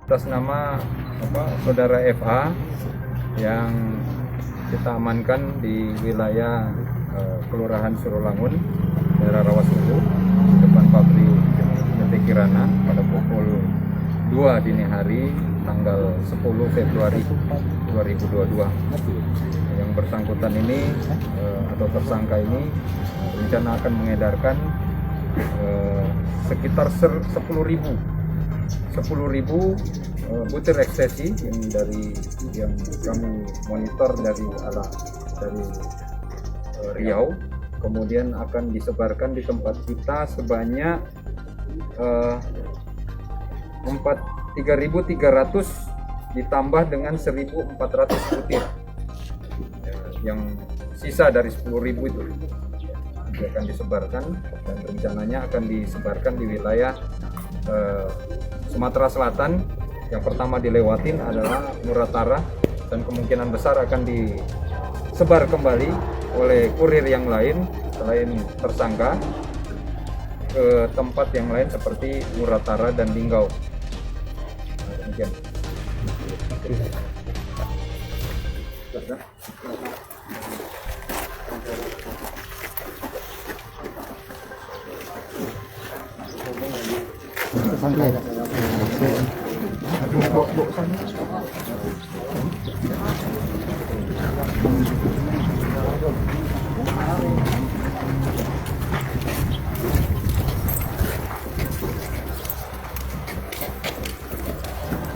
atas nama saudara FA yang kita amankan di wilayah Kelurahan Surolangun, daerah Rawasulu, depan pabrik PT Kirana pada pukul 2 dini hari tanggal 10 Februari 2022. Yang bersangkutan ini atau tersangka ini rencana akan mengedarkan sekitar 10.000 butir ekstasi yang kami monitor dari Riau, kemudian akan disebarkan di tempat kita sebanyak 3.300 ditambah dengan 1.400 butir yang sisa dari 10.000 itu akan disebarkan, dan rencananya akan disebarkan di wilayah Sumatera Selatan. Yang pertama dilewatin adalah Muratara, dan kemungkinan besar akan disebar kembali oleh kurir yang lain selain tersangka ke tempat yang lain seperti Muratara dan Linggau. Demikian.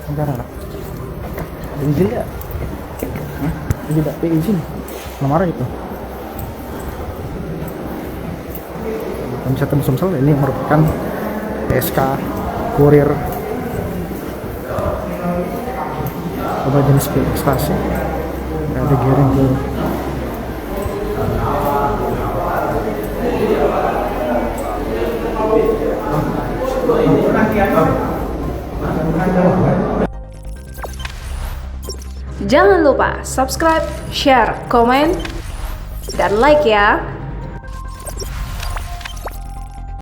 Sebentar, ada izin ya? Tidak, izin. Nomor itu. Pencatatan Sumsel ini merupakan PSK kurir obat jenis pil ekstasi. Ada giring ke Jangan lupa subscribe, share, komen, dan like ya.